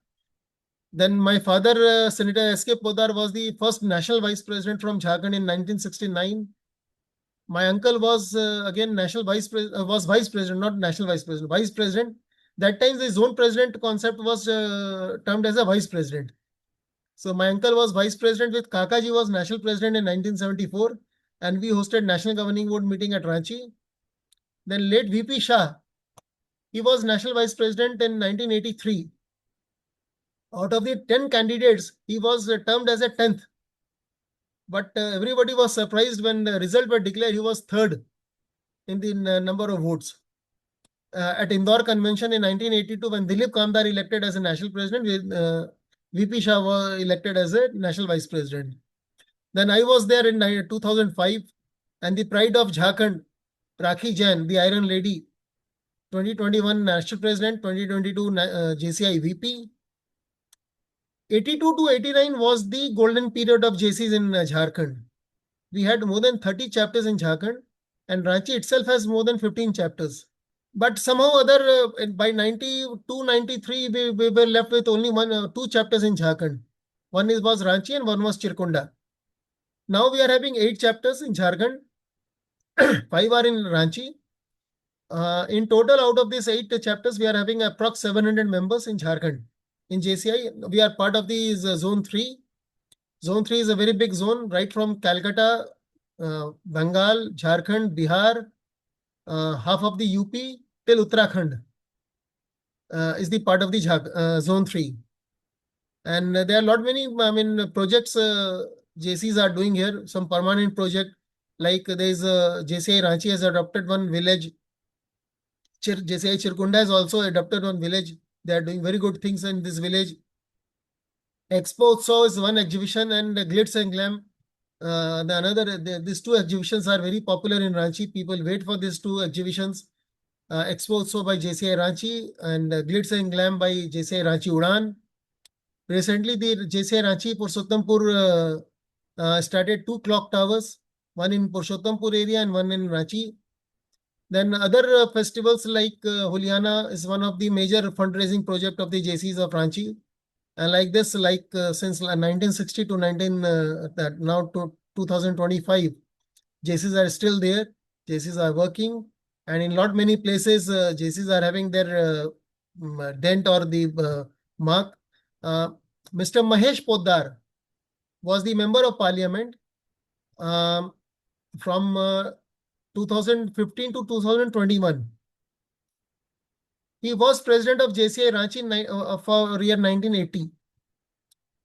Then my father, Senator S.K. Poddar, was the first national vice president from Jharkhand in 1969. My uncle was again national was vice president, not national vice president, vice president. That time the zone president concept was termed as a vice president. So my uncle was vice president with Kakaji was national president in 1974, and we hosted national governing board meeting at Ranchi. Then late VP Shah, he was national vice president in 1983. Out of the 10 candidates, he was termed as a 10th. But everybody was surprised when the result were declared. He was third in the number of votes. At Indore Convention in 1982, when Dilip Kamdar elected as a national president, VP Shah was elected as a national vice president. Then I was there in 2005, and the pride of Jharkhand, Rakhi Jain, the Iron Lady, 2021 national president, 2022 JCI VP. 82 to 89 was the golden period of JCs in Jharkhand. We had more than 30 chapters in Jharkhand, and Ranchi itself has more than 15 chapters. But somehow other, by 92, 93, we were left with only two chapters in Jharkhand. One was Ranchi and one was Chirkunda. Now we are having 8 chapters in Jharkhand. 5 are in Ranchi. In total, out of these 8 chapters, we are having approx 700 members in Jharkhand. In JCI, we are part of the Zone 3. Zone 3 is a very big zone, right from Calcutta, Bengal, Jharkhand, Bihar, half of the UP till Uttarakhand is the part of the Zone 3. And there are a lot many, projects JCs are doing here, some permanent project, like there is JCI Ranchi has adopted one village. JCI Chirkunda has also adopted one village. They are doing very good things in this village. Expo Utsav is one exhibition, and Glitz and Glam. These two exhibitions are very popular in Ranchi. People wait for these two exhibitions. Expo Utsav by JCI Ranchi and Glitz and Glam by JCI Ranchi Udan. Recently, the JCI Ranchi Purushottampur started 2 clock towers, one in Purushottampur area and one in Ranchi. Then other festivals like Holiana is one of the major fundraising project of the JCs of Ranchi. And like this, since 1960 to now to 2025, JCs are still there. JCs are working, and in lot many places, JCs are having their dent or the mark. Mr. Mahesh Poddar was the member of parliament from 2015 to 2021. He was president of JCI Ranchi for year 1980.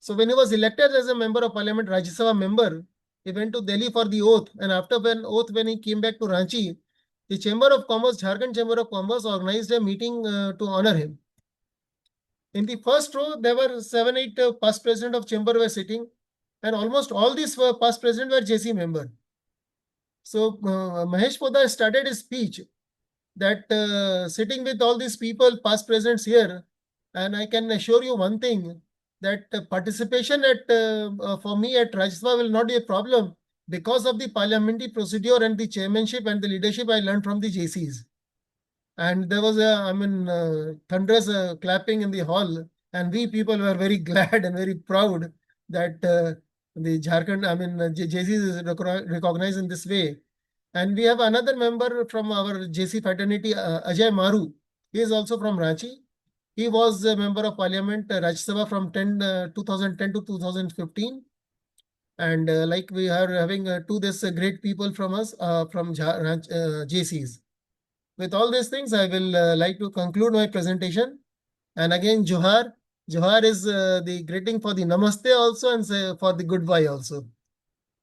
So when he was elected as a member of parliament, Rajya Sabha member, he went to Delhi for the oath. And after when he came back to Ranchi, the Chamber of Commerce, Jharkhand Chamber of Commerce organized a meeting to honor him. In the first row, there were 7, 8 past president of chamber were sitting, and almost all these past president were JC member. So Mahesh Poddar started his speech that sitting with all these people, past presidents here, and I can assure you one thing, that participation for me at Rajya Sabha will not be a problem because of the parliamentary procedure and the chairmanship and the leadership I learned from the JCs. And there was thunderous clapping in the hall, and we people were very glad and very proud that the Jharkhand, JCs is recognized in this way. And we have another member from our JC fraternity, Ajay Maru. He is also from Ranchi. He was a member of parliament, Rajya Sabha from 2010 to 2015. And like we are having two great people from us, from JCs. With all these things, I will like to conclude my presentation. And again, Johar. Johar is the greeting for the Namaste also, and for the goodbye also.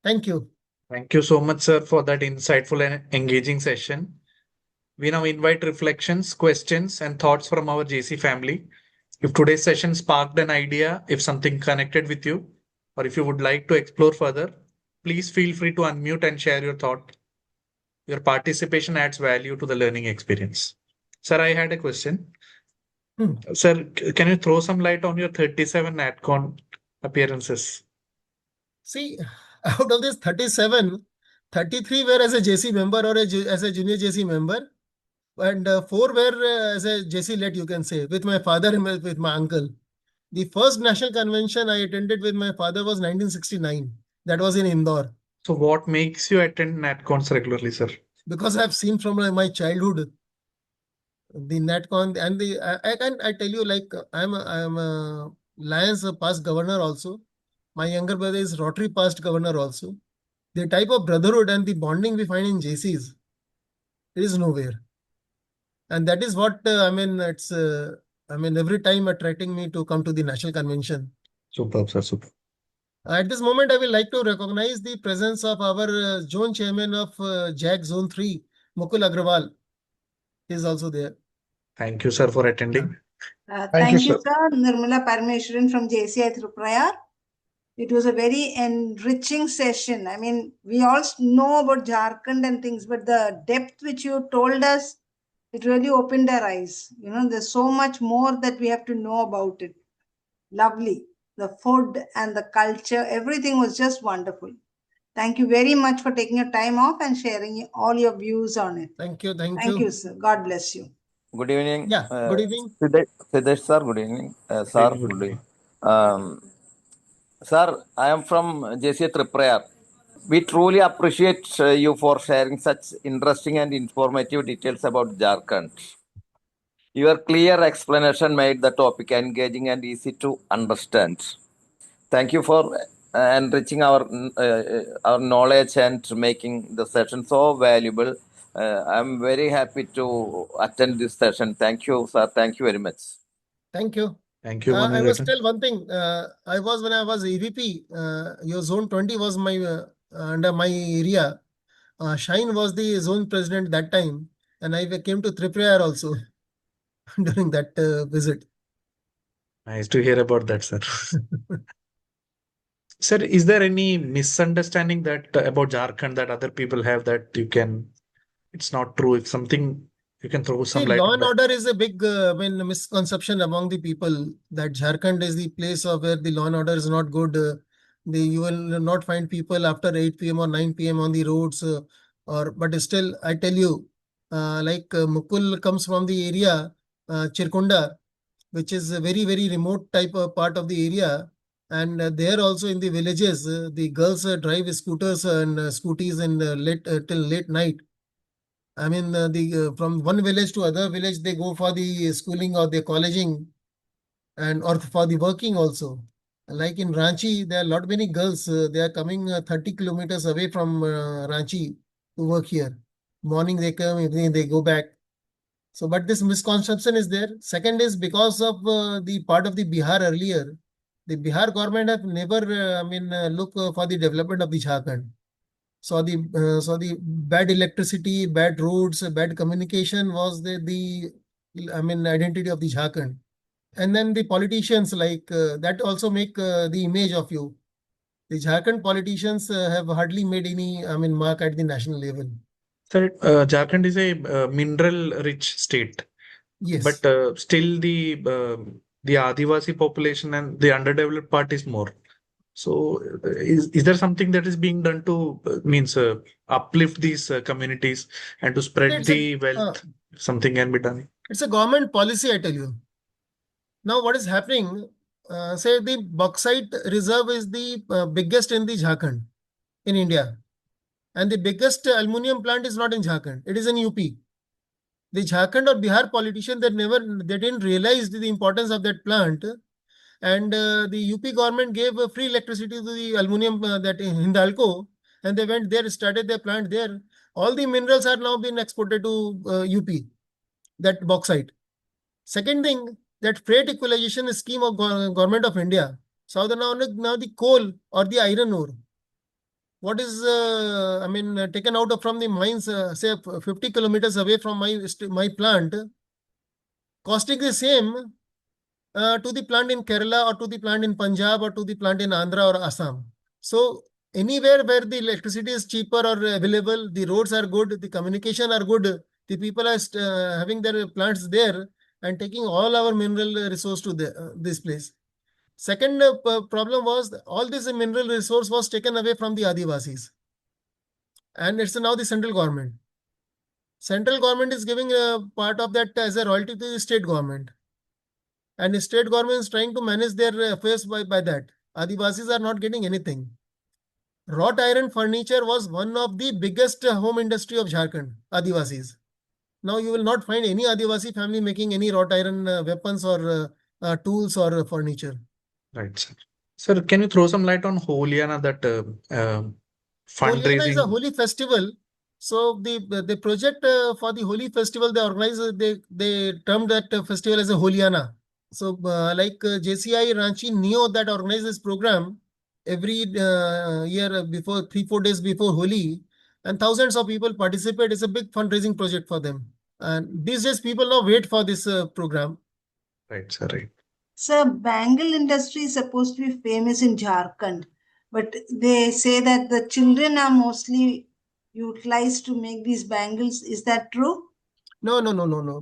Thank you. Thank you so much, sir, for that insightful and engaging session. We now invite reflections, questions, and thoughts from our JC family. If today's session sparked an idea, if something connected with you, or if you would like to explore further, please feel free to unmute and share your thought. Your participation adds value to the learning experience. Sir, I had a question. Sir, can you throw some light on your 37 NatCon appearances? See, out of this 37, 33 were as a JC member or as a junior JC member, and 4 were as a JC let, you can say, with my father and with my uncle. The first national convention I attended with my father was 1969. That was in Indore. So, what makes you attend NatCons regularly, sir? Because I've seen from my childhood the NatCon and I tell you, like, I'm a Lions past governor also. My younger brother is Rotary past governor also. The type of brotherhood and the bonding we find in JCs, it is nowhere. And that is what every time attracting me to come to the national convention. Superb, sir. Super. At this moment, I will like to recognize the presence of our zone chairman of JAG Zone 3, Mukul Agrawal. He is also there. Thank you, sir, for attending. Thank you, sir. Nirmala Parameshwaran from JCI Triprayar. It was a very enriching session. I mean, we all know about Jharkhand and things, but the depth which you told us, it really opened our eyes. You know, there's so much more that we have to know about it. Lovely. The food and the culture, everything was just wonderful. Thank you very much for taking your time off and sharing all your views on it. Thank you. Thank Thank you. you, sir. God bless you. Good evening. Yeah, good evening. Siddesh sir, good evening. Sir, good evening. Sir, I am from JCI Triprayar. We truly appreciate you for sharing such interesting and informative details about Jharkhand. Your clear explanation made the topic engaging and easy to understand. Thank you for enriching our knowledge and making the session so valuable. I'm very happy to attend this session. Thank you, sir. Thank you very much. Thank you. Thank you. I must tell one thing. When I was EVP, your zone 20 was under my area. Shine was the zone president that time, and I came to Triprayar also during that visit. Nice to hear about that, sir. Sir, is there any misunderstanding that about Jharkhand that other people have that it's not true? If something, you can throw some See, light law on and that. order is a big misconception among the people that Jharkhand is the place of where the law and order is not good. You will not find people after 8 p.m. or 9 p.m. on the roads. But still, I tell you, Mukul comes from the area, Chirkunda, which is a very, very remote type of part of the area. And there also in the villages, the girls drive scooters and scooties in till late night. I mean, from one village to other village, they go for the schooling or the colleging and or for the working also. Like in Ranchi, there are lot many girls. They are coming 30 kilometers away from Ranchi to work here. Morning they come, evening they go back. So, but this misconception is there. Second is because of the part of the Bihar earlier. The Bihar government have never, look for the development of the Jharkhand. So the bad electricity, bad roads, bad communication was the identity of the Jharkhand. And then the politicians that also make the image of you. The Jharkhand politicians have hardly made any mark at the national level. Sir, Jharkhand is a mineral-rich state, Yes. but still the Adivasi population and the underdeveloped part is more. So, is there something that is being done to uplift these communities and to spread the wealth? Something can be done. It's a government policy, I tell you. Now, what is happening? Say the bauxite reserve is the biggest in the Jharkhand in India, and the biggest aluminum plant is not in Jharkhand; it is in UP. The Jharkhand or Bihar politician they didn't realize the importance of that plant, and the UP government gave free electricity to the aluminum that in Hindalco, and they went there, started their plant there. All the minerals are now being exported to UP, that bauxite. Second thing, that freight equalization scheme of government of India. So now the coal or the iron ore. what is, taken out from the mines, say 50 kilometers away from my plant, costing the same to the plant in Kerala or to the plant in Punjab or to the plant in Andhra or Assam. So anywhere where the electricity is cheaper or available, the roads are good, the communication are good, the people are having their plants there and taking all our mineral resource to this place. Second problem was all this mineral resource was taken away from the Adivasis, and it's now the central government. Central government is giving a part of that as a royalty to the state government, and the state government is trying to manage their affairs by that. Adivasis are not getting anything. Wrought iron furniture was one of the biggest home industry of Jharkhand, Adivasis. Now you will not find any Adivasi family making any wrought iron weapons or tools or furniture. Right, sir. Sir, can you throw some light on Holiana, that Holiana is a fundraising? holy festival. So the project for the holy festival they organize, they termed that festival as a Holiana. So JCI Ranchi Neo that organizes this program every year before 3-4 days before Holi, and thousands of people participate. It's a big fundraising project for them. And these days people now wait for this program. Right, sir. Right. Sir, bangle industry is supposed to be famous in Jharkhand, but they say that the children are mostly utilized to make these bangles. Is that true? No.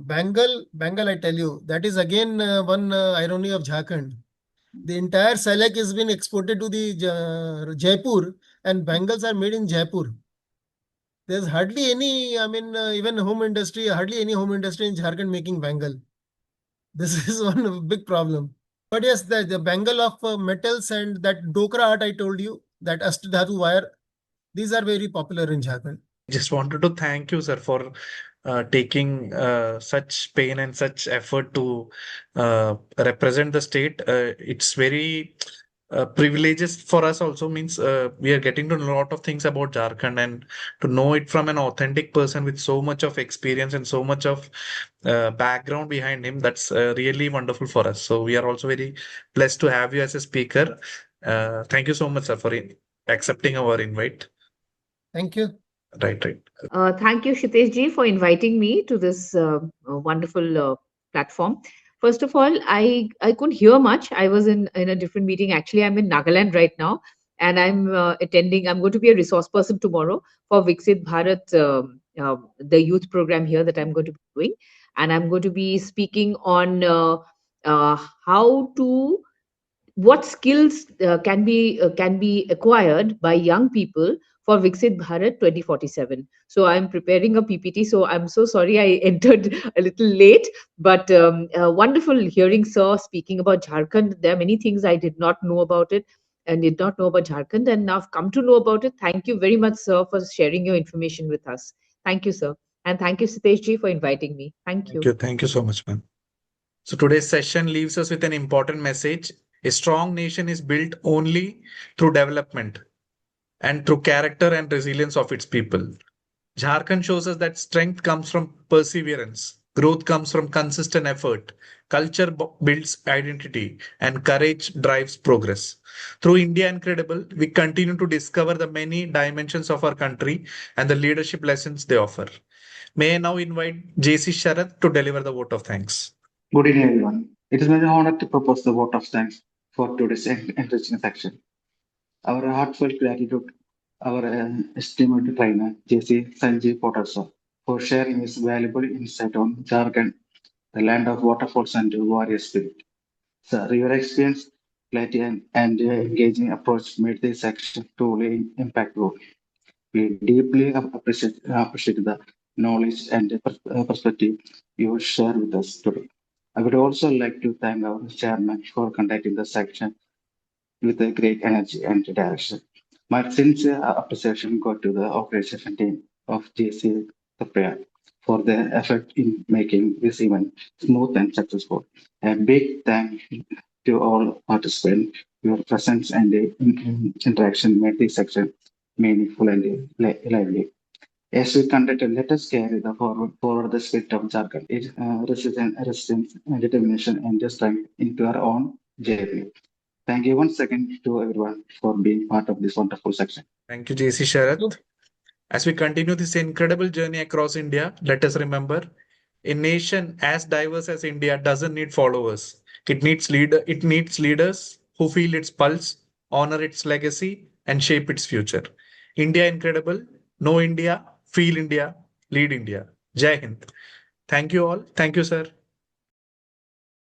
Bengal, I tell you, that is again one irony of Jharkhand. The entire silk has been exported to the Jaipur, and bangles are made in Jaipur. There's hardly any, even home industry, hardly any home industry in Jharkhand making bangle. This is one big problem. But yes, the bangle of metals and that dokra art I told you, that Ashtadhatu wire, these are very popular in Jharkhand. Just wanted to thank you, sir, for taking such pain and such effort to represent the state. It's very privileges for us also, means we are getting to know a lot of things about Jharkhand, and to know it from an authentic person with so much of experience and so much of background behind him. That's really wonderful for us. So we are also very blessed to have you as a speaker. Thank you so much, sir, for accepting our invite. Thank you. Right. Thank you, Kshitej ji, for inviting me to this wonderful platform. First of all, I couldn't hear much. I was in a different meeting. Actually, I'm in Nagaland right now, and I'm I'm going to be a resource person tomorrow for Viksit Bharat, the youth program here that I'm going to be doing. And I'm going to be speaking on what skills can be acquired by young people for Viksit Bharat 2047. So I'm preparing a PPT. So I'm so sorry I entered a little late, but wonderful hearing sir speaking about Jharkhand. There are many things I did not know about it and did not know about Jharkhand, and now I've come to know about it. Thank you very much, sir, for sharing your information with us. Thank you, sir. And thank you, Sitesh ji, for inviting me. Thank you. Thank you so much, ma'am. So today's session leaves us with an important message. A strong nation is built only through development and through character and resilience of its people. Jharkhand shows us that strength comes from perseverance, growth comes from consistent effort, culture builds identity, and courage drives progress. Through India Incredible, we continue to discover the many dimensions of our country and the leadership lessons they offer. May I now invite JC Sharath to deliver the vote of thanks. Good evening, everyone. It is my honor to propose the vote of thanks for today's enriching section. Our heartfelt gratitude, our esteemed trainer, JC Sanjiv Poddar, for sharing his valuable insight on Jharkhand, the land of waterfalls and warrior spirit. Sir, your experience, clarity, and engaging approach made this section truly impactful. We deeply appreciate the knowledge and perspective you share with us today. I would also like to thank our chairman for conducting the section with a great energy and direction. My sincere appreciation go to the organization team of JCI Triprayar for their effort in making this event smooth and successful. A big thank you to all participants. Your presence and interaction made this section meaningful and lively. As we conducted, let us carry the forward the spirit of Jharkhand, its resistance, and determination, and just strength into our own journey. Thank you once again to everyone for being part of this wonderful section. Thank you, JC Sharath. As we continue this incredible journey across India, let us remember a nation as diverse as India doesn't need followers. It needs leaders who feel its pulse, honor its legacy, and shape its future. India incredible. Know India, feel India, lead India. Jai Hind. Thank you all. Thank you, sir.